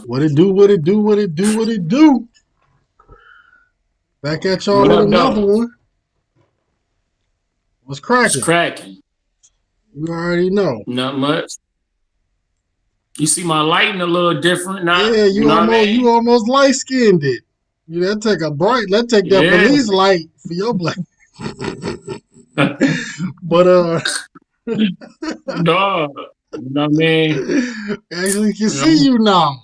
What it do, what it do, what it do, what it do. Back at y'all What with up, another though? one. What's It's cracking? cracking. You already know. Not much. You see my lighting a little different now. Yeah, You know what I you mean? almost light skinned it. You that take a bright, let take that Yeah. police light for your black. But Dog. You know what I mean? actually can You see know? you now.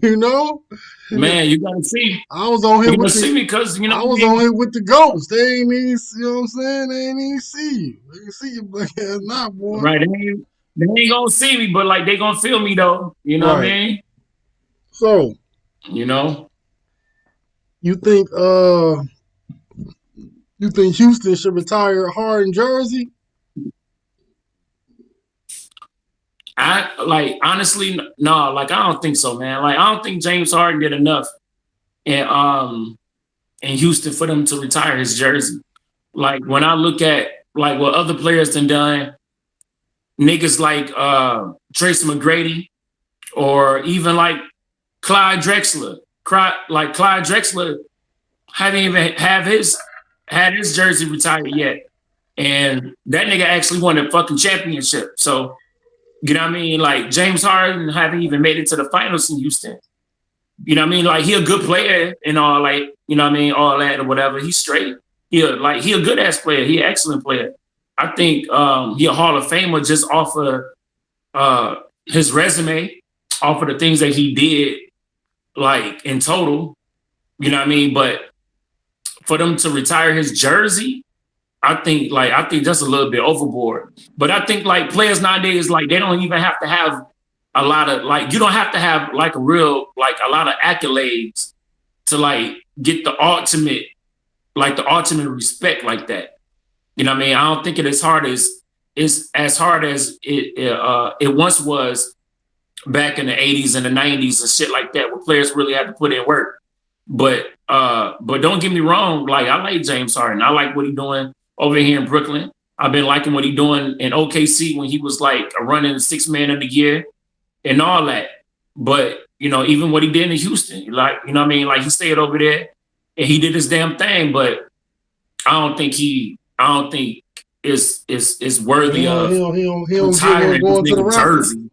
You know, Man, you gotta see. I was on here You with gotta the see me because you know I what I was on mean? here with the ghost. They ain't even, you know what I'm saying? They ain't even see you. They ain't see you black ass now, boy. Right. They ain't gonna see me, but like they gonna feel me though. You know what I Right. mean? So You know? you think Houston should retire Harden jersey? I like honestly, no, like I don't think so, man. Like I don't think James Harden did enough in in Houston for them to retire his jersey. Like when I look at like what other players done, niggas like Tracy McGrady or even like Clyde Drexler. Clyde Drexler haven't even had his jersey retired yet. And that nigga actually won a fucking championship. So, you know what I mean? Like James Harden haven't even made it to the finals in Houston. You know what I mean? Like he a good player and all like, you know what I mean, all that or whatever. He's straight. He a good ass player. He an excellent player. I think he a Hall of Famer just off of uh his resume, off of the things that he did, like in total. You know what I mean? But for them to retire his jersey, I think that's a little bit overboard. But I think like players nowadays, like they don't even have to have a lot of like you don't have to have like a real like a lot of accolades to like get the ultimate respect like that. You know what I mean? I don't think it's as hard as it once was back in the 80s and the 90s and shit like that, where players really had to put in work. But don't get me wrong, like I like James Harden. I like what he's doing over here in Brooklyn. I've been liking what he's doing in OKC when he was like a running six man of the year and all that. But you know, even what he did in Houston, like you know what I mean, like he stayed over there and he did his damn thing. But I don't think is So worthy of he don't get one retiring this going to the nigga Raptors. jersey.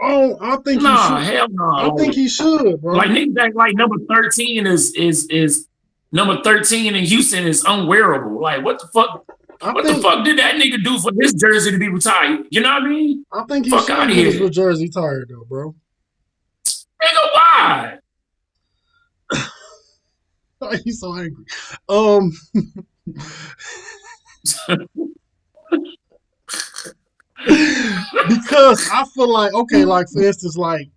Oh, I think he Nah, should. hell no. I think he should, Like bro. niggas act like number 13 is number 13 in Houston is unwearable. Like what the fuck? I What the think fuck did that nigga do for his jersey to be retired? You know what I mean? I think he Fuck out should of get his here. jersey tired though, bro. Nigga, why? He's so angry. Um, because I feel like okay, like for instance, like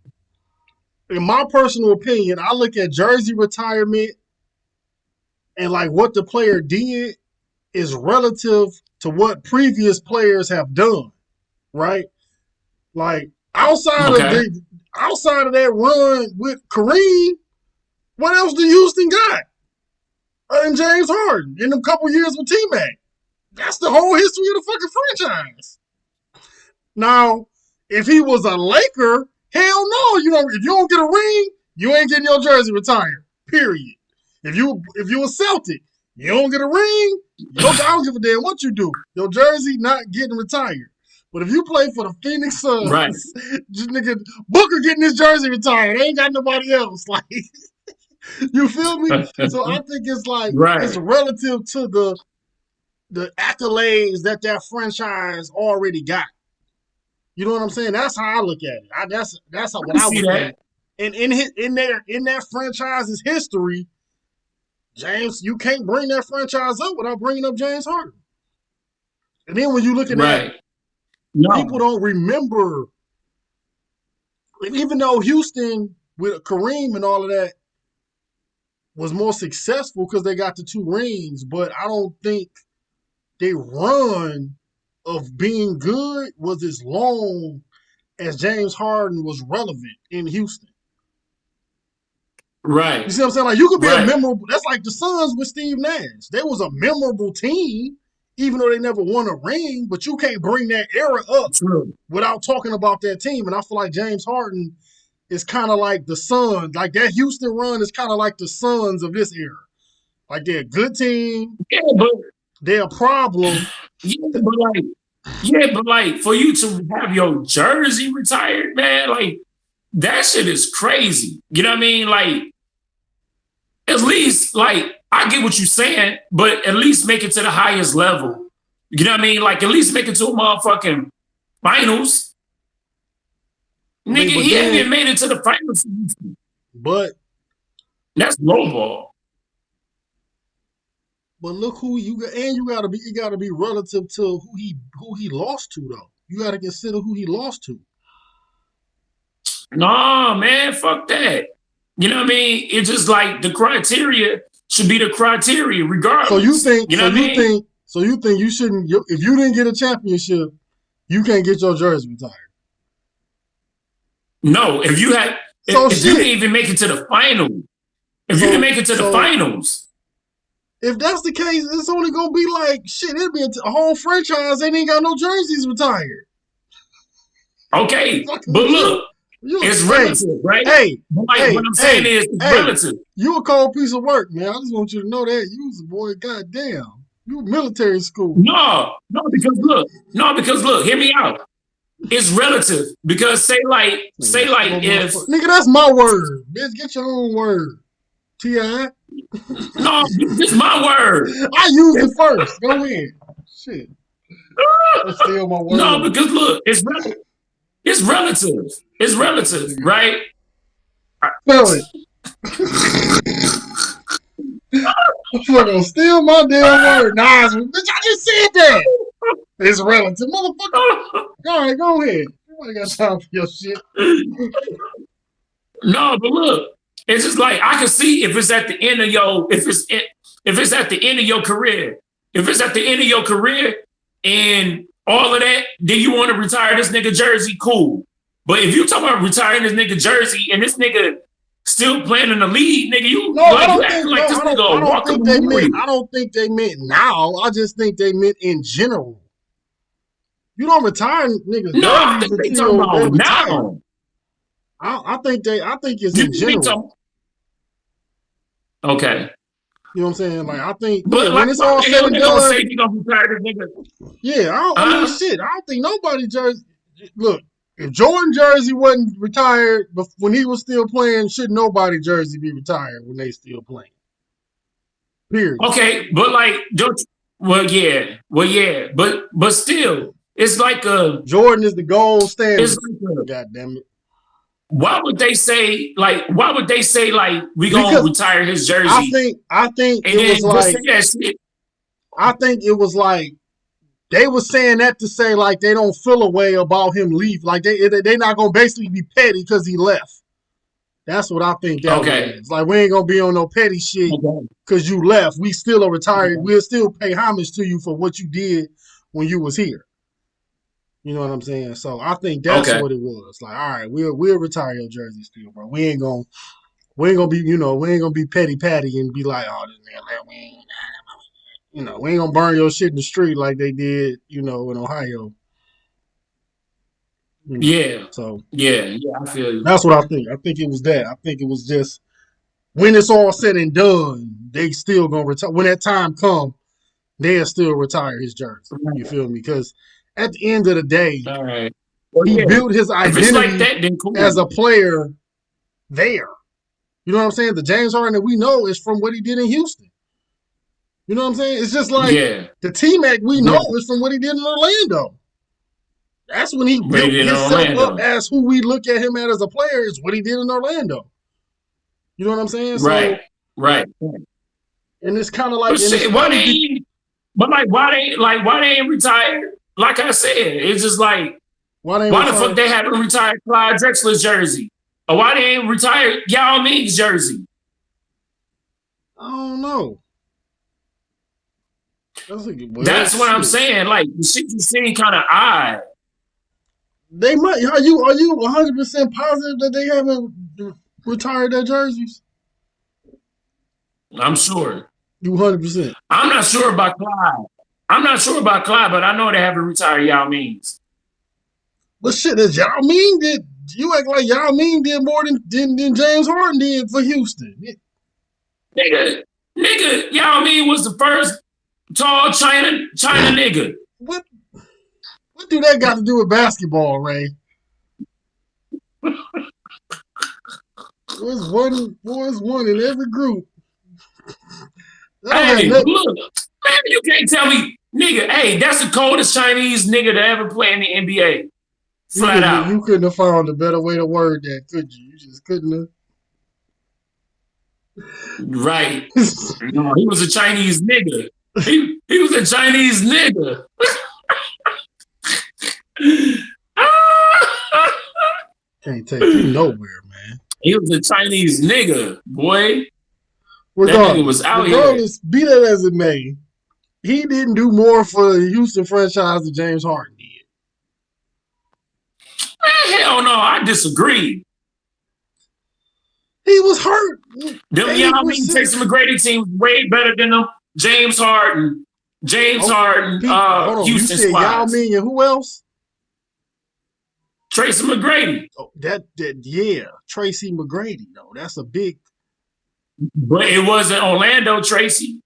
in my personal opinion, I look at jersey retirement and like what the player did is relative to what previous players have done, right? Like Okay. outside of that run with Kareem, what else do Houston got? And James Harden in a couple years with T Mac. That's the whole history of the fucking franchise. Now, if he was a Laker, hell no, you don't. If you don't get a ring, you ain't getting your jersey retired. Period. If you a Celtic, you don't get a ring. I don't give a damn what you do. Your jersey not getting retired. But if you play for the Phoenix Right. Suns, just nigga Booker getting his jersey retired. They ain't got nobody else. Like you feel me? So I think it's like it's Right. relative to the accolades that franchise already got. You know what I'm saying? That's how I look at it. That's I what can I see would that. say. And in that franchise's history, James, you can't bring that franchise up without bringing up James Harden. And then when you're looking at Right. people No. don't remember, even though Houston with Kareem and all of that was more successful because they got the two rings, but I don't think they run of being good was as long as James Harden was relevant in Houston. You Right. see what I'm saying? Like you could be a Right. memorable. That's like the Suns with Steve Nash. They was a memorable team, even though they never won a ring. But you can't bring that era up True. without talking about that team. And I feel like James Harden, is kind of like the Suns. Like that Houston run is kind of like the Suns of this era. Like they're a good team. Yeah, but they're a problem. Yeah, but like for you to have your jersey retired, man, like that shit is crazy. You know what I mean? Like at least like I get what you're saying, but at least make it to the highest level. You know what I mean? Like at least make it to a motherfucking finals. Nigga, he ain't even made it to the finals. But that's low ball. But look who you got, and it gotta be relative to who he lost to though. You gotta consider who he lost to. No, man, fuck that. You know what I mean? It's just like the criteria should be the criteria regardless. So you think you know what I mean? So you think you shouldn't if you didn't get a championship, you can't get your jersey retired. No, if you didn't even make it to the final, if you didn't make it to the finals. If that's the case, it's only gonna be like shit. It'll be a whole franchise. They ain't got no jerseys retired. Okay, but look, it's relative, right? Hey, what I'm saying is it's relative. You a cold piece of work, man. I just want you to know that you was a boy. Goddamn, you military school. No, because look, hear me out. It's relative because say like if nigga, that's my word. Bitch, get your own word. T.I. No, it's my word. I used it first. Go ahead. Shit. That's still my word. No, because look, it's relative. It's relative, right? Spell it. I'm gonna steal my damn word. Nah, bitch, I just said that. It's relative, motherfucker. All right, go ahead. Nobody got time for your shit. No, but look. It's just like I can see if it's at the end of your if it's at the end of your career. If it's at the end of your career and all of that, then you want to retire this nigga jersey, cool. But if you talking about retiring this nigga jersey and this nigga still playing in the league, nigga, I don't think they meant now. I just think they meant in general. You don't retire niggas. No, I think they talking about now. I think it's in general. Okay. You know what I'm saying? Like I think, but when it's all said and done, you gonna retire this nigga. Yeah, I mean, shit. I don't think nobody jersey. Look, if Jordan jersey wasn't retired when he was still playing, should nobody jersey be retired when they still playing? Period. Okay, but like, but still, it's like Jordan is the gold standard. God damn it. Why would they say like we gonna retire his jersey? I think it was like they were saying that to say like they don't feel a way about him leave. Like they not gonna basically be petty because he left. That's what I think that was. Like we ain't gonna be on no petty shit because you left. We still are retired. We'll still pay homage to you for what you did when you was here. You know what I'm saying? So I think that's what it was. Like, all right, we'll retire your jersey still, bro. We ain't gonna be, we ain't gonna be petty patty and be like, oh, this nigga, we ain't gonna burn your shit in the street like they did, in Ohio. Yeah. So yeah, I feel you. That's what I think. I think it was that. I think it was just when it's all said and done, they still gonna retire. When that time come, they'll still retire his jersey. You feel me? Because at the end of the day, he built his identity as a player there. You know what I'm saying? The James Harden that we know is from what he did in Houston. You know what I'm saying? It's just like the T-Mac we know is from what he did in Orlando. That's when he built himself up as who we look at him as a player is what he did in Orlando. You know what I'm saying? Right. And it's kind of like why they ain't retired? Like I said, it's just like why the fuck they haven't retired Clyde Drexler's jersey? Or why they ain't retired Yao Ming's jersey? I don't know. That's what I'm saying. Like the shit just seem kind of odd. They might. Are you 100% positive that they haven't retired their jerseys? I'm sure. You 100%. I'm not sure about Clyde, but I know they haven't retired Yao Ming's. But shit, is Yao Ming you act like Yao Ming did more than James Harden did for Houston. Nigga, Yao Ming was the first tall China nigga. What do that got to do with basketball, Ray? Was one in every group. Hey, look, man, you can't tell me, nigga. Hey, that's the coldest Chinese nigga to ever play in the NBA. Flat out. You couldn't have found a better way to word that, could you? You just couldn't have. Right. No, he was a Chinese nigga. He was a Chinese nigga. Can't take you nowhere, man. He was a Chinese nigga, boy. Regardless, that nigga was out here. Be that as it may, he didn't do more for the Houston franchise than James Harden did. Man, hell no, I disagree. He was hurt. Them Yao Ming, Tracy McGrady team was way better than them James Harden, Houston you said squads. Yao Ming and who else? Tracy McGrady. Oh, yeah, Tracy McGrady. No, that's a big. But it wasn't Orlando Tracy.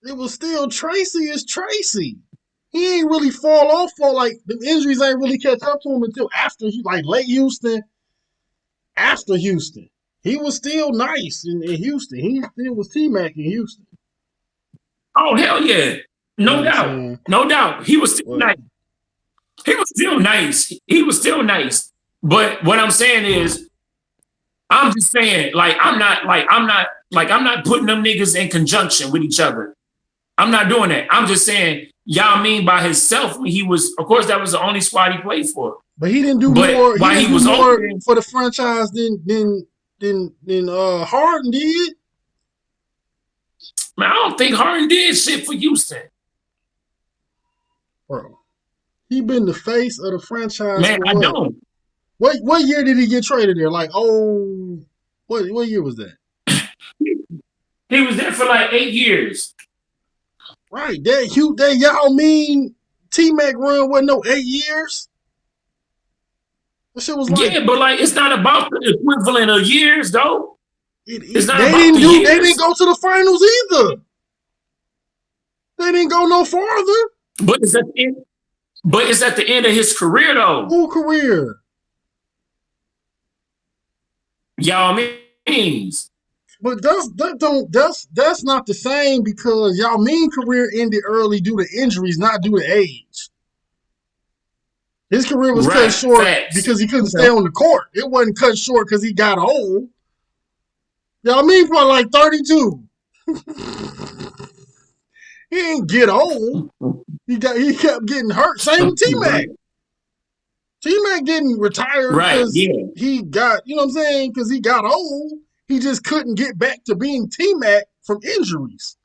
It was still Tracy is Tracy. He ain't really fall off for like the injuries ain't really catch up to him until after he like late Houston. After Houston, he was still nice in Houston. He still was T-Mac in Houston. Oh hell yeah, no doubt, no doubt. He was still nice. He was still nice. But what I'm saying is, I'm just saying, like, I'm not putting them niggas in conjunction with each other. I'm not doing that. I'm just saying, Yao Ming by himself, he was, of course, that was the only squad he played for. But he didn't do more. He was more for the franchise than Harden did. Man, I don't think Harden did shit for Houston. Bro, he been the face of the franchise. Man, I don't. What year did he get traded there? Like, what year was that? He was there for like 8 years. Right. That Yao Ming T-Mac run wasn't no 8 years. That shit was like, yeah, but like it's not about the equivalent of years, though. It's not they didn't go to the finals either. They didn't go no farther. But it's at the end of his career, though. Who career? Yao Ming's. But that's not the same because Yao Ming career ended early due to injuries, not due to age. His career was cut short because he couldn't stay on the court. It wasn't cut short because he got old. Yao Ming probably like 32. He ain't get old. He kept getting hurt. Same with T-Mac. T-Mac didn't retire because he got, you know what I'm saying, because he got old. He just couldn't get back to being T-Mac from injuries.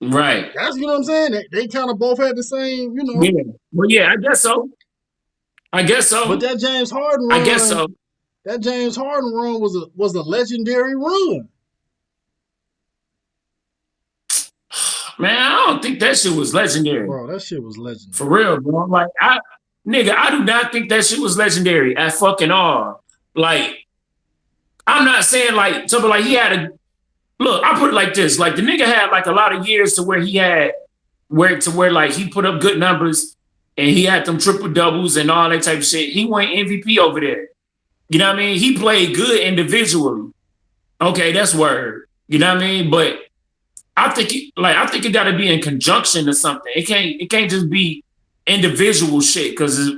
Right. That's, you know what I'm saying? They kind of both had the same, you know. Yeah. Well, yeah, I guess so. But that James Harden run, that James Harden run was a legendary run. Man, I don't think that shit was legendary. Bro, that shit was legendary. For real, bro. Like, I do not think that shit was legendary at fucking all. Like, I'm not saying like something like he had a look, I put it like this. Like the nigga had like a lot of years to where like he put up good numbers and he had them triple doubles and all that type of shit. He went MVP over there. You know what I mean? He played good individually. Okay, that's word. You know what I mean? But I think it got to be in conjunction or something. It can't just be individual shit. Because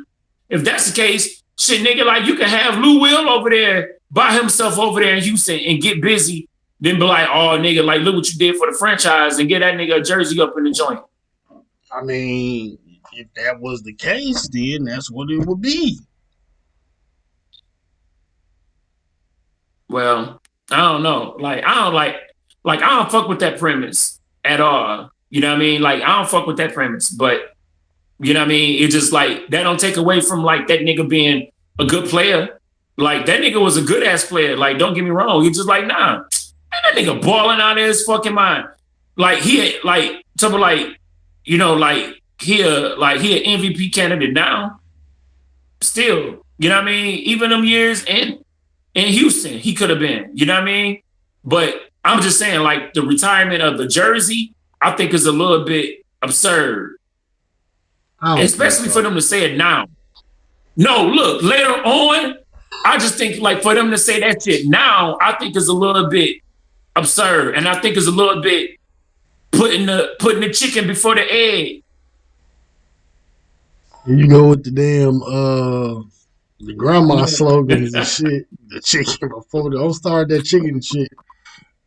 if that's the case, shit, nigga, like you can have Lou Will over there by himself over there in Houston and get busy, then be like, oh, nigga, like look what you did for the franchise and get that nigga a jersey up in the joint. I mean, if that was the case, then that's what it would be. Well, I don't know. I don't fuck with that premise at all. You know what I mean? Like, I don't fuck with that premise. But, you know what I mean? It just, like, that don't take away from, like, that nigga being a good player. Like, that nigga was a good-ass player. Like, don't get me wrong. He's just like, nah. Man, that nigga balling out of his fucking mind. Like, he, like, something like, you know, like, he an MVP candidate now. Still, you know what I mean? Even them years in Houston, he could have been, you know what I mean? But I'm just saying, like, the retirement of the jersey, I think is a little bit absurd, I don't think especially for so. them to say it now. No, look, later on, I just think like for them to say that shit now, I think is a little bit absurd, and I think is a little bit putting the chicken before the egg. You go with the damn the grandma slogans and shit. The chicken before don't start that chicken shit.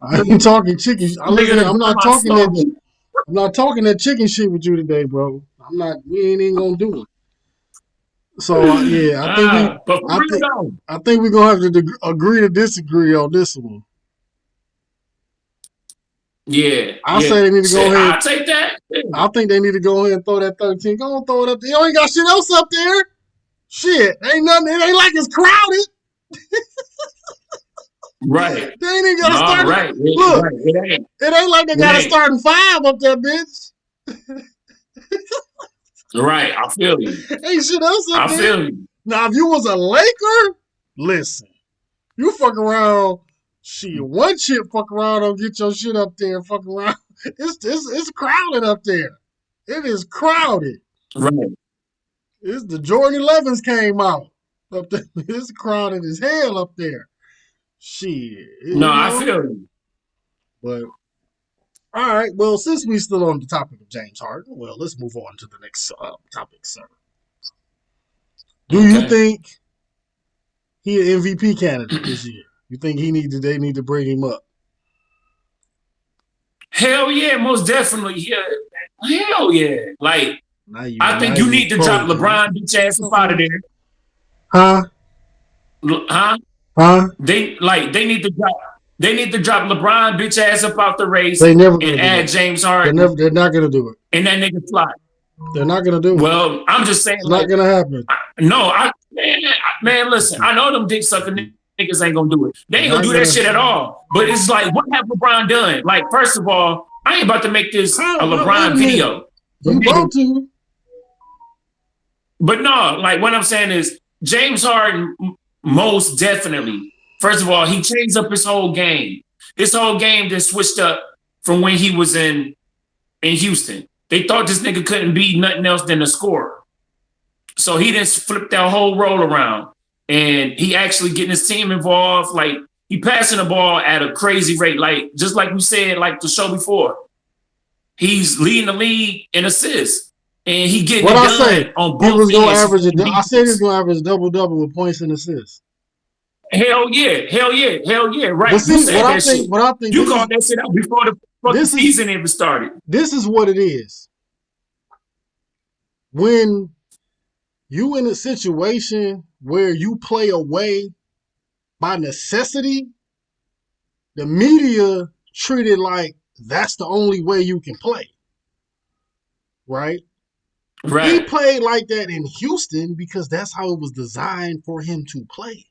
I ain't talking chicken. I'm not talking that. I'm not talking that chicken shit with you today, bro. I'm not. We ain't even gonna do it. So yeah, But for I real think, though, I think we're gonna have to agree to disagree on this one. yeah, I yeah. say they need to go Shit, ahead. I take that. Yeah. I think they need to go ahead and throw that 13. Go on, throw it up there. You ain't got shit else up there. Shit, ain't nothing. It ain't like it's crowded. Right. They ain't even got to No, start. right. Look, Right. It ain't. it ain't like they It got to ain't. start in 5 up there, bitch. Right. I feel you. Ain't shit else up I there. feel you. Now, if you was a Laker, listen, you fuck around. Shit, one chip fuck around and get your shit up there. Fuck around. It's crowded up there. It is crowded. Right. It's the Jordan 11s came out up there. It's crowded as hell up there. Shit, No, you I know. feel you. But all right, well, since we still on the topic of James Harden, well, let's move on to the next topic, sir. Do you Okay. think he an MVP candidate this year? You think they need to bring him up? Hell yeah, most definitely. Yeah. Hell yeah. Like, I Now think you you need to drop trolling. LeBron bitch ass up out of Okay. there. Huh? Huh? Huh? They need to drop LeBron bitch ass up out the They race never and gonna do add that. James Harden They're not gonna do it. and that nigga fly. They're not gonna do it. Well, I'm just saying, It's like, not gonna happen. no, man, listen, I know them dick sucking niggas ain't gonna do it. They They're ain't gonna not do that gonna. shit at all. But it's like, what have LeBron done? Like, first of all, I ain't about to make this a How? Wait a LeBron minute. video. You about to? But no, like what I'm saying is James Harden most definitely. First of all, he changed up his whole game. His whole game just switched up from when he was in Houston. They thought this nigga couldn't be nothing else than a scorer. So he just flipped that whole role around. And he actually getting his team involved. Like he passing the ball at a crazy rate. Like just like we said, like the show before. He's leading the league in assists. And he getting What it I say? done on He both was gonna ends. average it. I said he was gonna average double with points and assists. Hell yeah, hell yeah, hell yeah. But Right. You see, said that shit. what I think You called that shit out before the fucking this is season even started. this is what it is. When you in a situation where you play away by necessity, the media treat it like that's the only way you can play. Right? He Right. played like that in Houston because that's how it was designed for him to play.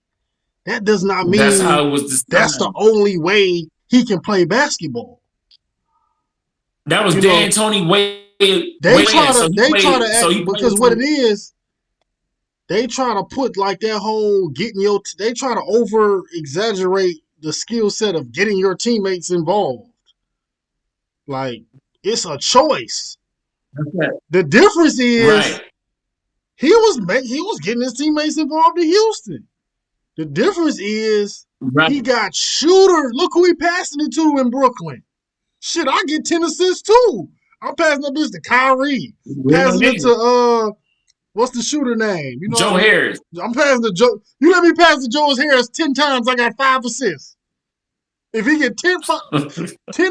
That does not That's mean how it was that's the designed. only way he can play basketball. That was You Dan know, Tony way they in. So he try played. to So act he played because what it from. is, they try to put like that whole they try to over exaggerate the skill set of getting your teammates involved. Like it's a choice. Okay. The difference is Right. he was getting his teammates involved in Houston. The difference is Right. he got shooters. Look who he passing it to in Brooklyn. Shit, I get 10 assists too. I'm passing that bitch to Kyrie. Passing it to what's the shooter name? You Joe know, Harris. I'm passing to Joe. You let me pass to Joe Harris 10 times, I got 5 assists. If he get 10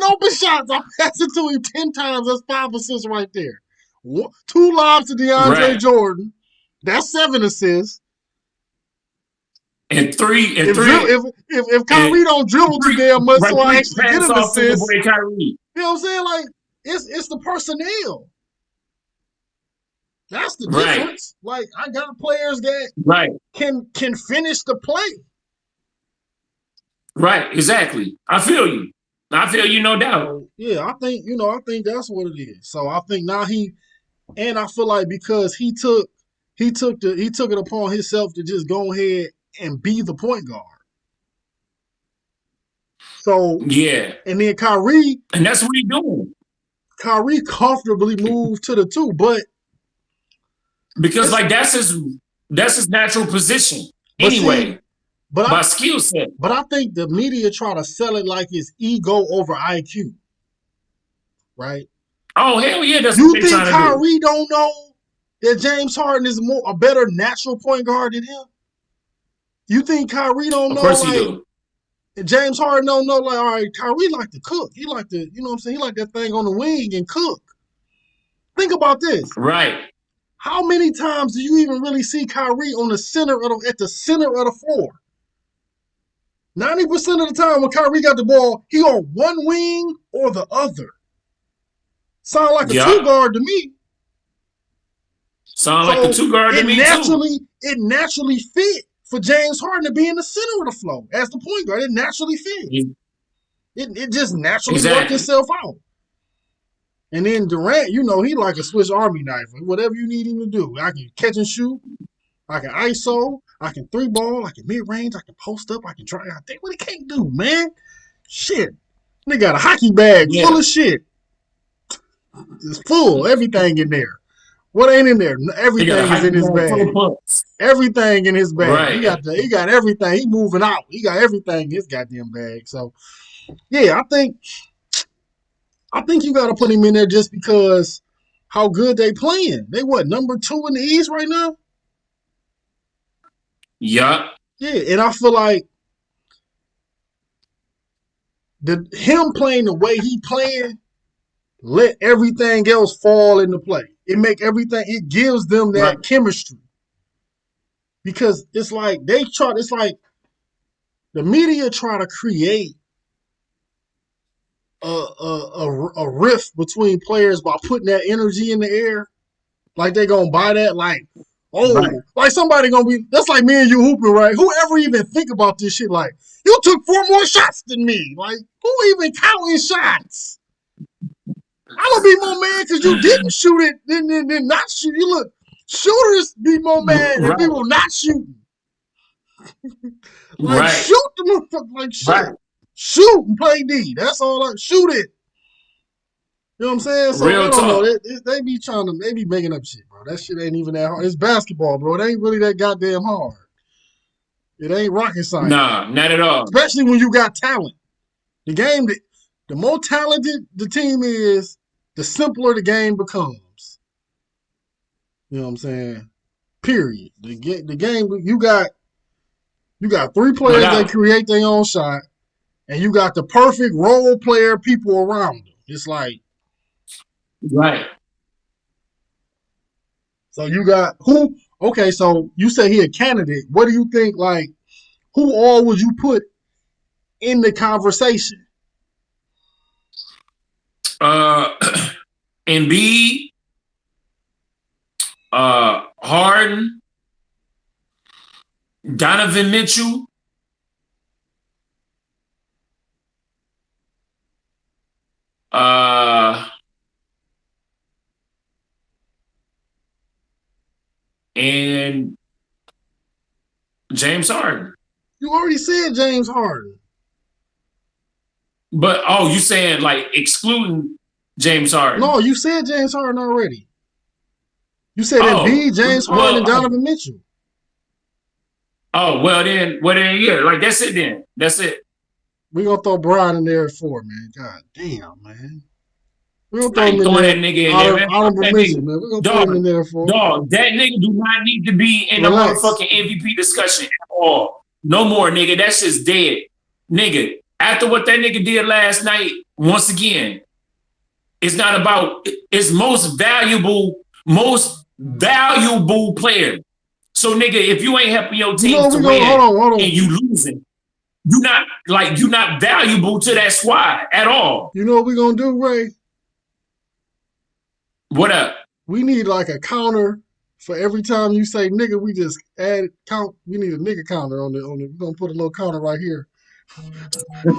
open shots, I'm passing to him 10 times. That's 5 assists right there. 2 lobs to DeAndre Right. Jordan. That's 7 assists. And three. If Kyrie don't dribble too damn much, Right. so I Three actually get pass an off to the assist. boy Kyrie. You know what I'm saying? Like it's the personnel. That's the Right. difference. Like I got players that Right. can finish the play. Right. Exactly. I feel you. I feel you, no doubt. So yeah, I think that's what it is. So I think now I feel like because he took it upon himself to just go ahead and be the point guard. So Yeah. and then Kyrie, and that's what he's doing. Kyrie comfortably moved to the 2, but Because like that's his natural position anyway. See, by skill set. But I think the media try to sell it like it's ego over IQ. Right? Oh, hell yeah, that's you what they're trying to do. You think Kyrie don't know that James Harden is a better natural point guard than him? You think Kyrie don't know, course like, he do. James Harden don't know, like, all right, Kyrie like to cook. He like to, you know what I'm saying? He like that thing on the wing and cook. Think about this. Right. How many times do you even really see Kyrie on the center at the center of the floor? 90% of the time when Kyrie got the ball, he on one wing or the other. Sound like a 2 guard to me. Sound like a 2 guard to me too. It naturally fit for James Harden to be in the center of the floor as the point guard. It naturally fit. It just naturally worked itself out. And then Durant, you know, he like a Swiss Army knife. Whatever you need him to do. I can catch and shoot. I can ISO. I can 3-ball. I can mid-range. I can post up. I can try. I think what he can't do, man. Shit. They got a hockey bag full of shit. It's full. Everything in there. What ain't in there? Everything is in his bag. Everything in his bag. Right. He got everything. He moving out. He got everything in his goddamn bag. So, yeah, I think you got to put him in there just because how good they playing. They what, number 2 in the East right now? Yeah. Yeah, and I feel like him playing the way he playing let everything else fall into play. It gives them that chemistry. Because it's like the media try to create a rift between players by putting that energy in the air. Like they gonna buy that, like, like somebody gonna be, that's like me and you hooping, right? Whoever even think about this shit, like, you took 4 more shots than me. Like, who even counting shots? I'm gonna be more mad because you didn't shoot it than not shoot. You look, shooters be more mad than people not shooting. Like, shoot the motherfucker, like, shit. Shoot and play D. That's all. Shoot it. You know what I'm saying? So Real I don't know. They be making up shit, bro. That shit ain't even that hard. It's basketball, bro. It ain't really that goddamn hard. It ain't rocket science. Nah, not at all. Especially when you got talent. The more talented the team is, the simpler the game becomes. You know what I'm saying? Period. The game, you got 3 players that create their own shot, and you got the perfect role player people around them. It's like, right. So you got who? Okay, so you say he a candidate. What do you think? Like, who all would you put in the conversation? Embiid, Harden, Donovan Mitchell, and James Harden. You already said James Harden. But, you saying like excluding James Harden? No, you said James Harden already. You said Embiid, James Harden, and Donovan Mitchell. Oh, well then, yeah. Like, that's it then. That's it. We're going to throw Brian in there at 4, man. God damn, man. We're going to throw him in there. That nigga in there, man. Honorable mention, man. We're going to throw him in there for. Dog, that nigga do not need to be in the motherfucking MVP discussion at all. No more, nigga. That shit's dead. Nigga, after what that nigga did last night, once again, it's not about his most valuable player. So, nigga, if you ain't helping your team to win hold on. and you losing, you're not valuable to that squad at all. You know what we're gonna do, Ray? What up? We need like a counter for every time you say nigga. We just count. We need a nigga counter on the. We're gonna put a little counter right here.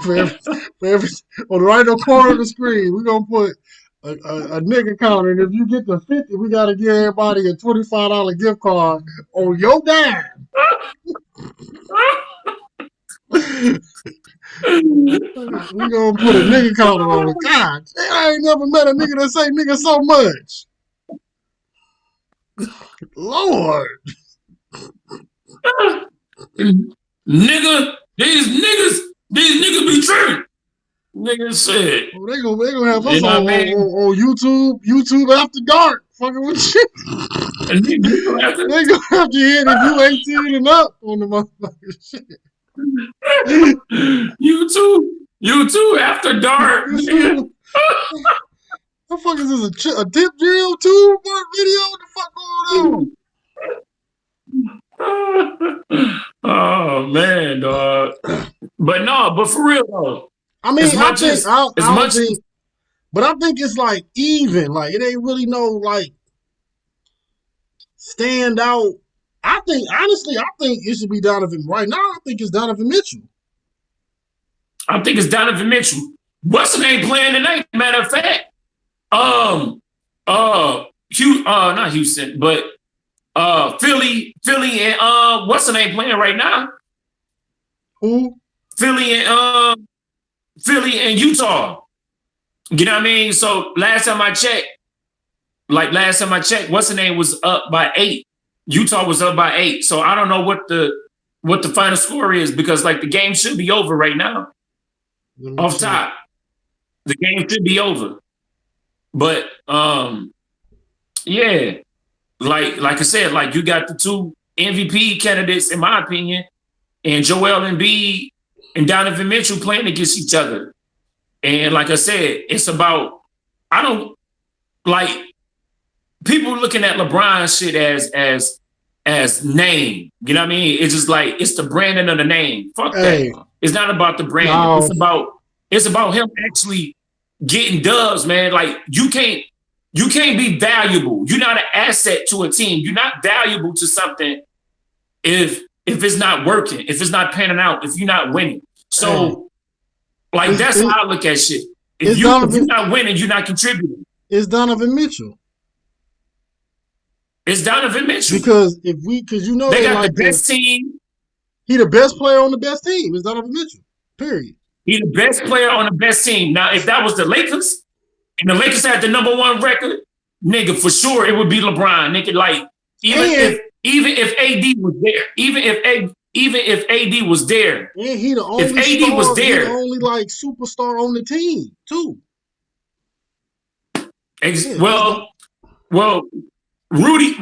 for every on the right corner of the screen, we're gonna put a nigga counter, and if you get to 50, we gotta give everybody a $25 gift card on your dime. We gonna put a nigga counter on it. God, I ain't never met a nigga that say nigga so much. Lord. Nigga, these niggas be tripping. Nigga said. Well, they gonna have us on YouTube after dark. Fucking with you. They gonna have to hit if you 18 and up on the motherfucking shit. YouTube after dark. YouTube. What the fuck is this? A tip drill too? What video? What the fuck going on? Oh man, dog. But for real though. I mean, I think it's like even. Like it ain't really no like stand out. I think honestly, it should be Donovan. Right now, I think it's Donovan Mitchell. I think it's Donovan Mitchell. What's the name playing tonight? Matter of fact, not Houston, but Philly, and what's the name playing right now? Who? Philly and Utah. You know what I mean? So last time I checked, what's the name was up by 8. Utah was up by 8. So I don't know what the final score is because like the game should be over right now. Off top, the game should be over. But yeah, like I said, like you got the 2 MVP candidates, in my opinion, and Joel Embiid and Donovan Mitchell playing against each other. And like I said, it's about, I don't like people looking at LeBron shit as name. You know what I mean? It's just like it's the branding of the name. Fuck that. It's not about the branding. No. It's about him actually getting dubs, man. Like you can't be valuable. You're not an asset to a team. You're not valuable to something if it's not working, if it's not panning out, if you're not winning. So like that's how I look at shit. If you're not winning, you're not contributing. It's Donovan Mitchell. It's Donovan Mitchell. Because you know they got like the best team. He the best player on the best team. It's Donovan Mitchell. Period. He the best player on the best team. Now, if that was the Lakers, and the Lakers had the #1 record, nigga, for sure it would be LeBron. Nigga, like even if AD was there, even if AD was there, and he the only if AD star, was there, he the only like superstar on the team too. Rudy,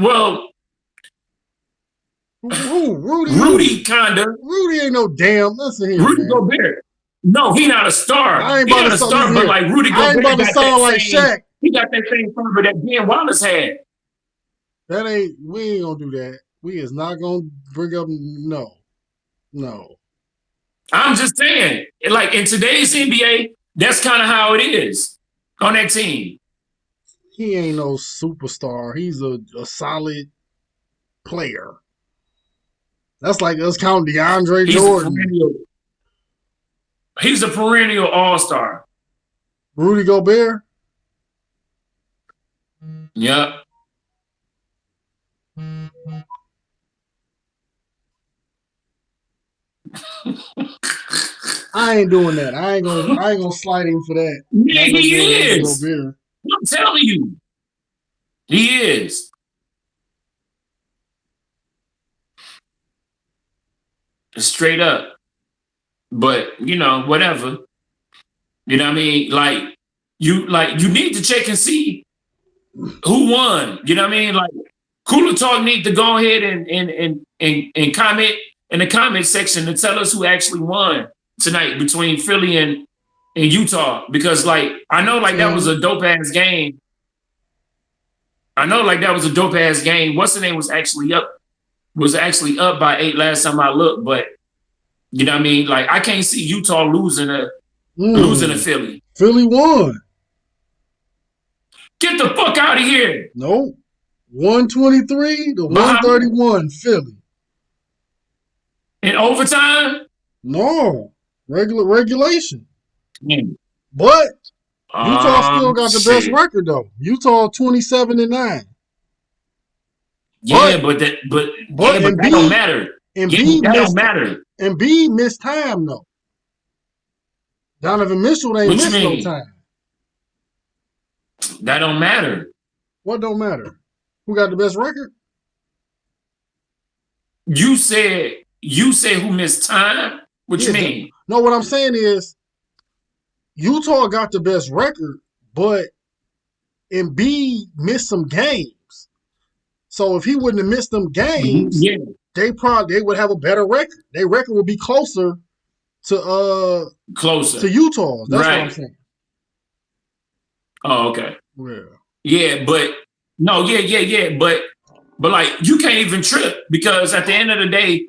Rudy kinda. Rudy ain't no damn. Listen here, Rudy man. Gobert. No, he not a star. I ain't about to star, but like Rudy Gobert. I ain't about to sound like Shaq. He got that same fervor that Ben Wallace had. We ain't gonna do that. We is not gonna bring up no. I'm just saying, like in today's NBA, that's kind of how it is on that team. He ain't no superstar. He's a solid player. That's like us counting DeAndre Jordan. He's a perennial all-star. Rudy Gobert? Yep. I ain't doing that. I ain't gonna slide him for that. Yeah, he is. I'm telling you. He is. Straight up. But, you know, whatever. You know what I mean? Like you need to check and see who won. You know what I mean? Like Cooler Talk need to go ahead and comment in the comment section to tell us who actually won tonight between Philly and Utah. Because like I know like that was a dope ass game. What's the name was actually up by 8 last time I looked, but you know what I mean? Like I can't see Utah losing to Philly. Philly won. Get the fuck out of here. Nope. 123 to 131 Philly. In overtime? No. Regulation. Mm. But Utah still got the best Shit. record though. Utah 27-9. Yeah, But but but that don't matter. Yeah, but Embiid that don't missed matter. Embiid missed time though. Donovan Mitchell ain't What you missed no mean? time. That don't matter. What don't matter? Who got the best record? You said who missed time? What you Yeah. mean? No, what I'm saying is Utah got the best record, but Embiid missed some games. So if he wouldn't have missed them games, Yeah, they would have a better record. Their record would be closer to closer. Utah's. That's what I'm Right. saying. Oh, okay. Yeah. Yeah, but no, yeah. But like you can't even trip because at the end of the day,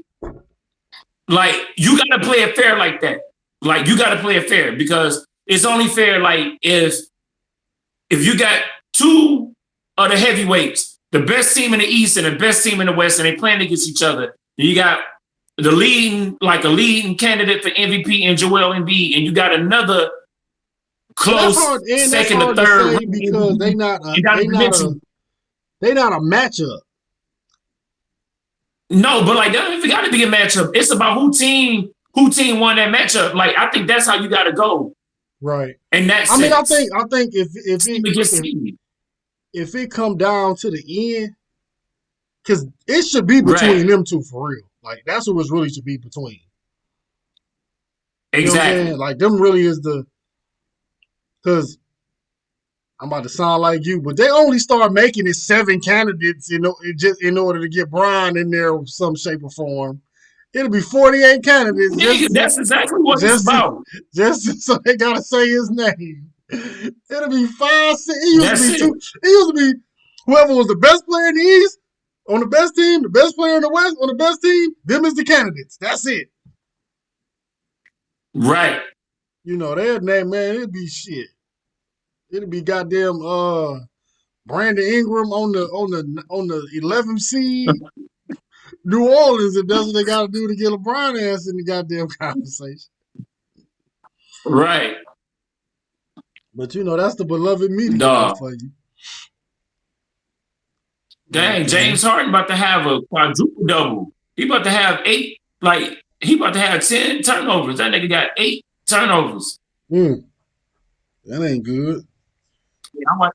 like you gotta play it fair like that. Like you gotta play it fair because it's only fair like if you got two of the heavyweights, the best team in the East and the best team in the West, and they playing against each other. And you got the leading candidate for MVP and Joel Embiid, and you got another close second or third to say because they not a matchup. No, but like it got to be a matchup. It's about who team won that matchup. Like I think that's how you got to go. Right. And that's I mean, I think if it come down to the end, because it should be between them two for real. Like that's what it really should be between. Exactly. You know what I'm saying? Like them really is the because I'm about to sound like you, but they only start making it 7 candidates just in order to get Brian in there of some shape or form. It'll be 48 candidates. That's exactly what it's about. Just so they gotta say his name. It'll be 5, 6. It used to be whoever was the best player in the East on the best team, the best player in the West on the best team. Them is the candidates. That's it. Right. You know their name, man. It'd be shit. It'd be goddamn Brandon Ingram on the 11th seed. New Orleans, if that's what they got to do to get LeBron ass in the goddamn conversation. Right. But you know, that's the beloved media for you. Dang, James Harden about to have a quadruple double. He about to have 8, like he about to have 10 turnovers. That nigga got 8 turnovers. That ain't good. Yeah,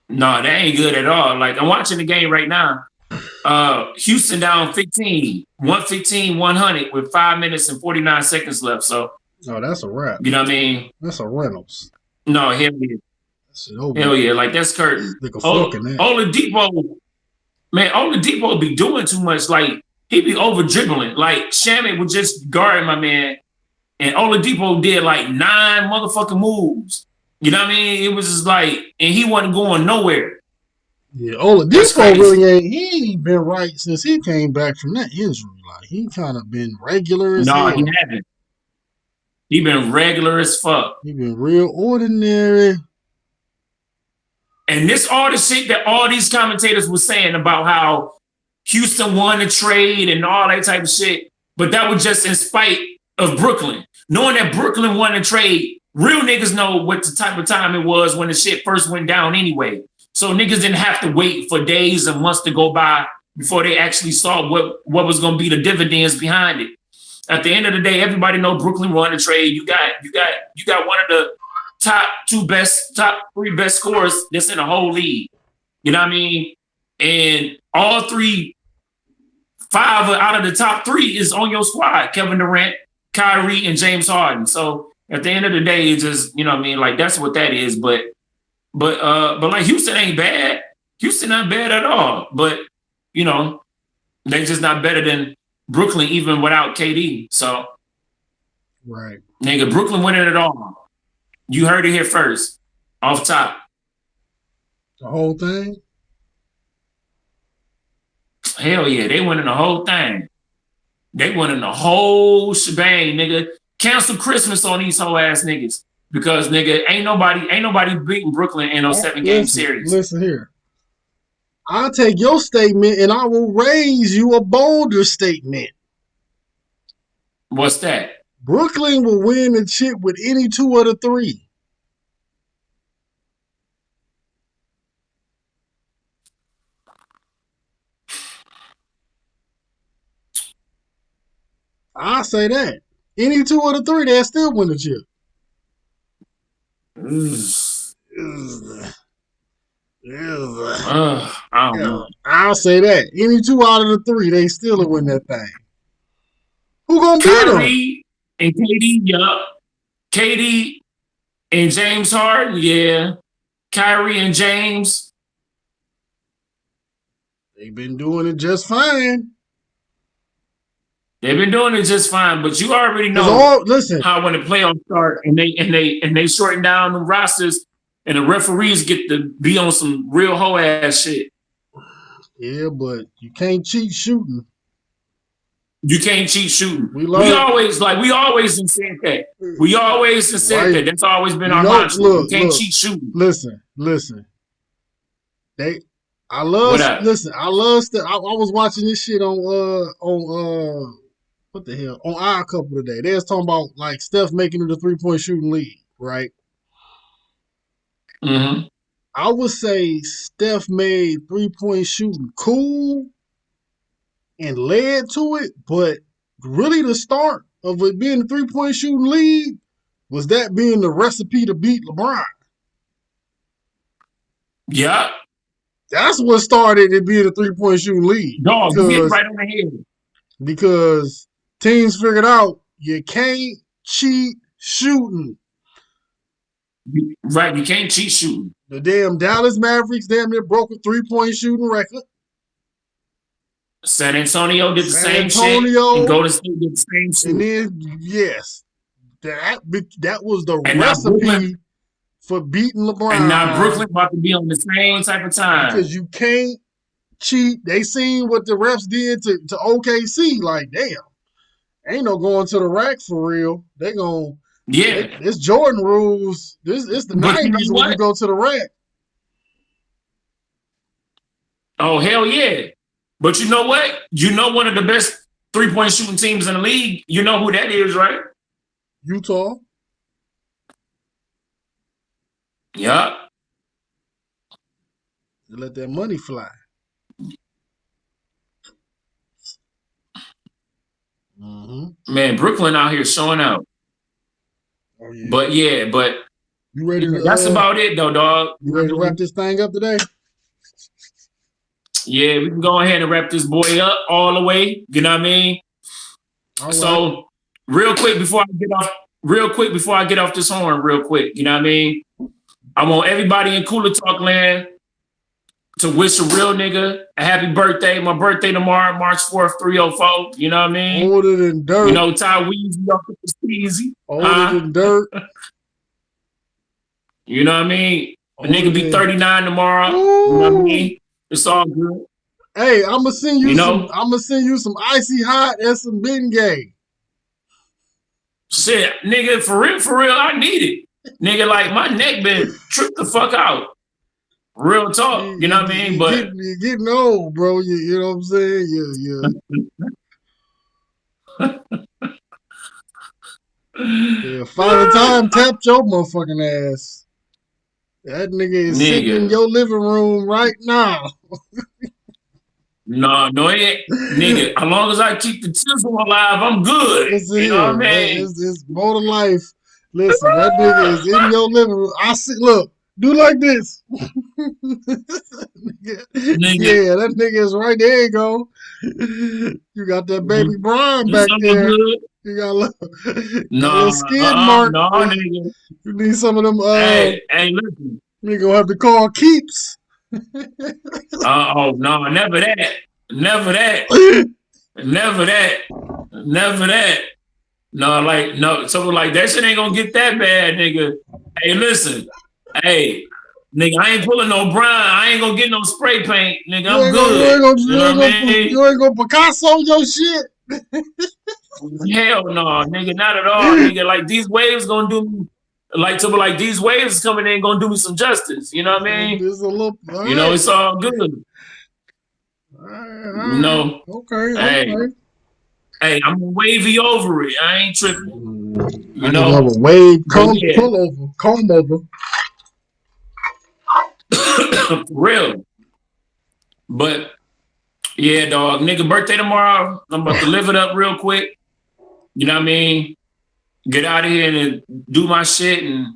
no, that ain't good at all. Like I'm watching the game right now. Houston down 15, 115-100 with 5 minutes and 49 seconds left. So, that's a wrap. You know what I mean? That's a Reynolds. No, hell yeah. Hell yeah, like that's curtain. Oladipo, man, Oladipo be doing too much. Like he be over dribbling. Like Shaman would just guard my man, and Oladipo did like 9 motherfucking moves. You know what I mean? It was just like, and he wasn't going nowhere. Yeah, Oladipo really ain't been right since he came back from that injury. Like he kind of been regular as hell. No, he haven't. He been regular as fuck. He been real ordinary. And this all the shit that all these commentators were saying about how Houston won the trade and all that type of shit, but that was just in spite of Brooklyn. Knowing that Brooklyn won the trade, real niggas know what the type of time it was when the shit first went down anyway. So niggas didn't have to wait for days and months to go by before they actually saw what was going to be the dividends behind it. At the end of the day, everybody know Brooklyn won the trade. You got one of the top 3 best scorers that's in the whole league. You know what I mean? And all 5 out of the top 3 is on your squad: Kevin Durant, Kyrie, and James Harden. So at the end of the day, it's just, you know what I mean? Like that's what that is. But like Houston ain't bad. Houston not bad at all. But you know, they just not better than Brooklyn even without KD. So right, nigga, Brooklyn winning it all. You heard it here first, off top. The whole thing. Hell yeah, they winning the whole thing. They winning the whole shebang, nigga. Cancel Christmas on these whole ass niggas. Because nigga, ain't nobody beating Brooklyn in those 7-game series. Listen here. I'll take your statement and I will raise you a bolder statement. What's that? Brooklyn will win the chip with any 2 of the 3. I'll say that. Any two of the three, they'll still win the chip. I don't know. I'll say that. Any two out of the three, they still will win that thing. Who gonna beat them? Kyrie and KD, yup. KD and James Harden, yeah. Kyrie and James. They've been doing it just fine. They've been doing it just fine, but you already know listen, how when the playoffs start and they shorten down the rosters and the referees get to be on some real hoe ass shit. Yeah, but you can't cheat shooting. You can't cheat shooting. We always said that. We always said that. That's always been our mantra. You can't cheat shooting. Listen. I love Steph. I was watching this shit on what the hell? On our couple today. They was talking about like Steph making it a 3-point shooting lead, right? Mm-hmm. I would say Steph made 3-point shooting cool and led to it, but really the start of it being a 3-point shooting lead was that being the recipe to beat LeBron. Yeah. That's what started it being a 3-point shooting lead. Dog, you hit right on the head. Because teams figured out you can't cheat shooting. Right, you can't cheat shooting. The damn Dallas Mavericks damn near broke a 3-point shooting record. San Antonio did the same shit. And Golden State did the same shit. And then, yes, that was the recipe for beating LeBron. And now Brooklyn about to be on the same type of time. Because you can't cheat. They seen what the refs did to OKC. Like, damn, ain't no going to the rack for real. They gonna it's Jordan rules. It's the 90s when you go to the rack. Oh hell yeah! But you know what? You know one of the best 3-point shooting teams in the league. You know who that is, right? Utah. Yeah. They let that money fly. Mm-hmm. Man, Brooklyn out here showing out. Oh, yeah. But you ready to, that's about it though, dog. You ready to wrap this thing up today? Yeah, we can go ahead and wrap this boy up all the way. You know what I mean? All so right. real quick before I get off this horn, real quick, you know what I mean? I want everybody in Cooler Talk land to wish a real nigga a happy birthday. My birthday tomorrow, March 4th, 304. You know what I mean? Older than dirt. You know, Ty Weezy up with the easy. Older than dirt. You know what I mean? A nigga be 39 tomorrow. Ooh. You know what I mean? It's all good. Hey, I'm gonna send you some icy hot and some Bengay. Shit, nigga, for real, I need it. Nigga, like my neck been tripped the fuck out. Real talk, you know what I mean? But you're getting old, bro. You know what I'm saying? Yeah. Final time tapped your motherfucking ass. That nigga is sitting in your living room right now. No, it ain't. Nigga, as long as I keep the chisel alive, I'm good. You know what I mean? It's more to life. Listen, that nigga is in your living room. Look, do like this. Yeah, that nigga is right there. You go. You got that baby Brian back there. Good. You got a little skin mark. No, nigga. You need some of them. Hey, listen. You gonna have to call Keeps. Oh no, never that. Never that. No, something like that shit ain't gonna get that bad, nigga. Hey, listen. Hey, nigga, I ain't pulling no Brian. I ain't gonna get no spray paint, nigga. I'm good. You ain't gonna Picasso your shit. Hell no, nigga, not at all, nigga. Like these waves gonna do me. Like these waves coming in gonna do me some justice. You know what I mean? You know, it's all good. All right. You know. Okay. Hey, I'm wavy over it. I ain't tripping. You know, have a wave comb over. For real. But yeah, dog, nigga, birthday tomorrow. I'm about to live it up real quick. You know what I mean? Get out of here and do my shit and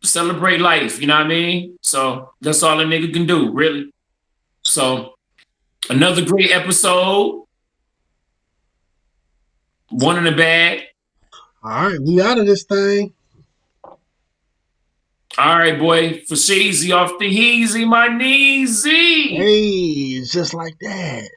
celebrate life. You know what I mean? So that's all a nigga can do, really. So another great episode. One in the bag. All right, we out of this thing. All right, boy. For Sheezy off the heezy, my kneesy. Hey, it's just like that.